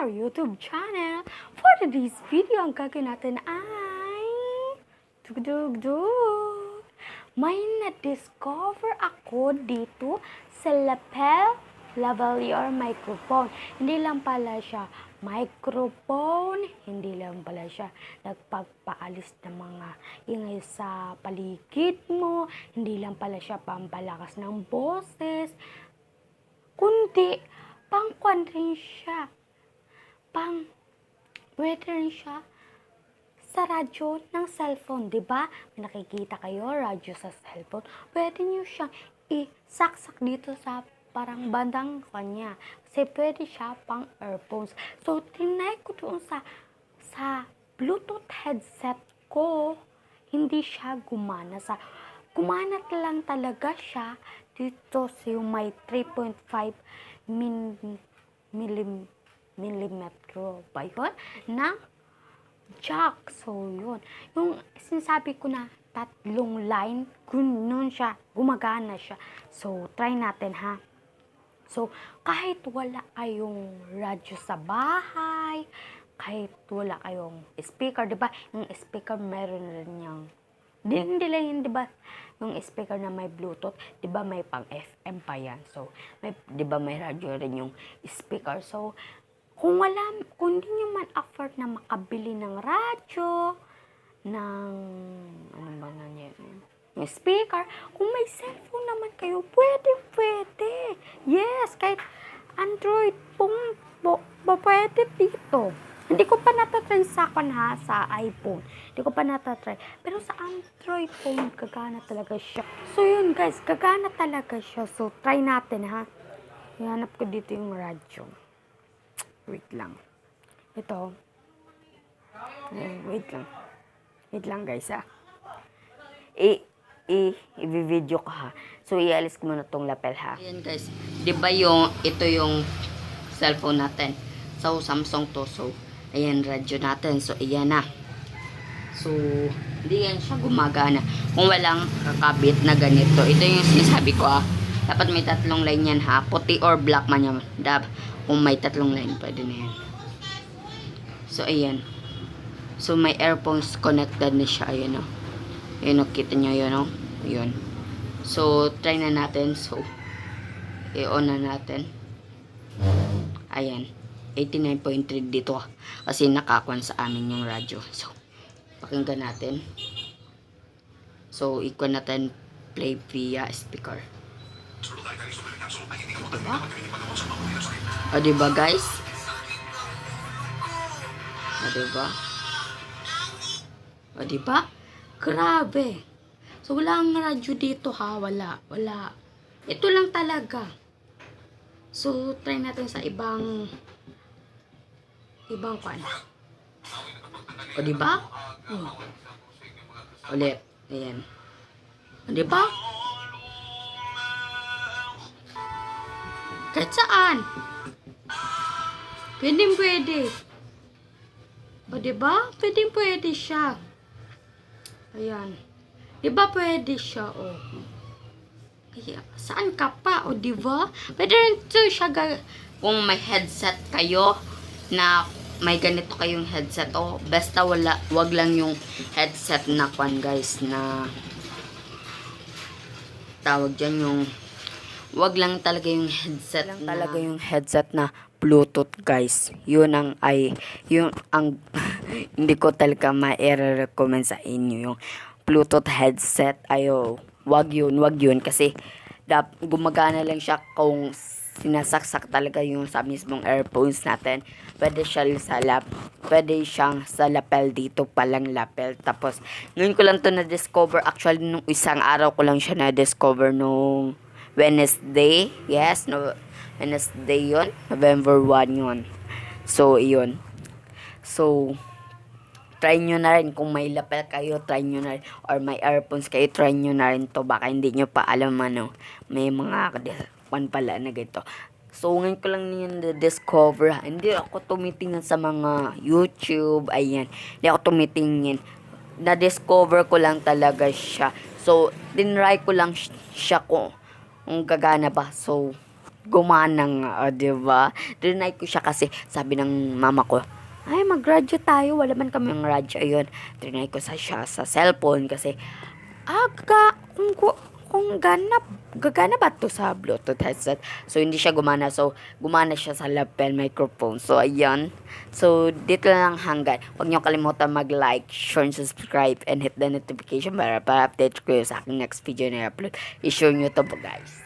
our YouTube channel. For today's video, ang gagawin natin ay dug-dug-dug. May na-discover ako dito sa lapel lavalier microphone. Hindi lang pala siya microphone, hindi lang pala siya nagpapaalis ng mga ingay sa paligid mo, hindi lang pala siya pampalakas ng boses, kundi pangkwan rin siya, pwede rin siya sa radyo ng cellphone, di ba? May nakikita kayo, radyo sa cellphone, pwede niyo siyang isaksak dito sa parang bandang kanya. Kasi pwede siya pang earphones. So, tinry ko doon sa Bluetooth headset ko. Hindi siya gumana. Gumana lang talaga siya dito sa yung may 3.5 millimetro ba yun? Na jack. So, yun. Yung sinasabi ko na tatlong line, ganun siya. Gumagana siya. So, try natin ha. So, kahit wala kayong radyo sa bahay, kahit wala kayong speaker, diba? Yung speaker meron rin yung, hindi lang yun, diba? Yung speaker na may Bluetooth, diba may pang FM pa yan. So, diba may radyo rin yung speaker. So, kung hindi nyo man afford na makabili ng radyo, ng, ano ba na yan? May speaker, kung may cellphone naman kayo, pwede. Yes, kahit Android phone, pwede dito. Hindi ko pa natatry sa iPhone. Hindi ko pa natatry. Pero sa Android phone, gagana talaga siya. So yun guys, gagana talaga siya. So try natin ha. Ihanap ko dito yung radyo. Wait lang. Ito. Wait lang. Wait lang guys ha. I-video ko ha. So, ialis ko muna tong lapel ha. Ayan guys. Diba ito yung cellphone natin. So, Samsung to. So, ayan radyo natin. So, ayan na. So, hindi yan siya gumagana. Kung walang kakabit na ganito. Ito yung sinasabi ko ha. Dapat may tatlong line yan ha. Puti or black man yan. Kung may tatlong line, pwede na yan. So, ayan. So, may earphones connected na siya. Ayan o. Ayan o, kita nyo yun o. Ayan. So, try na natin. So, i-on na natin. Ayan. 89.3 dito. Kasi nakakuan sa amin yung radyo. So, pakinggan natin. So, ikuan natin play via speaker. Diba? O, diba guys? O, diba? O, diba? Grabe. So, wala ang radyo dito ha. Wala. Ito lang talaga. So, try natin sa ibang kwan. O, diba? Ulit. Ayan. O, diba? Kahit saan. Pwede. O, diba? Pwede siya. Ayan. Diba pwede siya, oh. Kaya, saan ka pa, oh, diba? Pwede rin ito siya, kung may headset kayo, na may ganito kayong headset, oh. Basta wag lang yung headset na kwan, guys, na tawag dyan yung, wag lang talaga yung headset lang talaga yung headset na Bluetooth, guys. Yun ang hindi ko talaga ma-recommend sa inyo yung Bluetooth headset. Ayo, wag yun kasi gumagana lang siya kung sinasaksak talaga yung sa mismong earphones natin. Pwede siyang sa lapel dito palang lapel. Tapos ngayon ko lang to na-discover, actually nung isang araw ko lang siya na-discover nung Wednesday. Yes, no, Wednesday yun. November 1 yun. So, yun. So, try nyo na rin. Kung may lapel kayo, try nyo na rin. Or may earphones kayo, try nyo na rin to. Baka hindi nyo pa alam may mga pala na ganito. So, ngayon ko lang yun na-discover. Hindi ako tumitingin sa mga YouTube. Ayan. Hindi ako tumitingin. Na-discover ko lang talaga siya. So, tinry ko lang siya kung gagana ba. So, gumana nga, diba? Trinay ko siya kasi sabi ng mama ko, ay, mag-radyo tayo. Wala man kami ng radyo. Ayun, trinay ko siya sa cellphone kasi, kung gagana ba to sa Bluetooth headset? So, hindi siya gumana. So, gumana siya sa lapel microphone. So, ayan. So, dito lang hanggang. Huwag niyo kalimutan mag-like, share, and subscribe, and hit the notification para update ko sa aking next video na i-upload. I-share niyo to po, guys.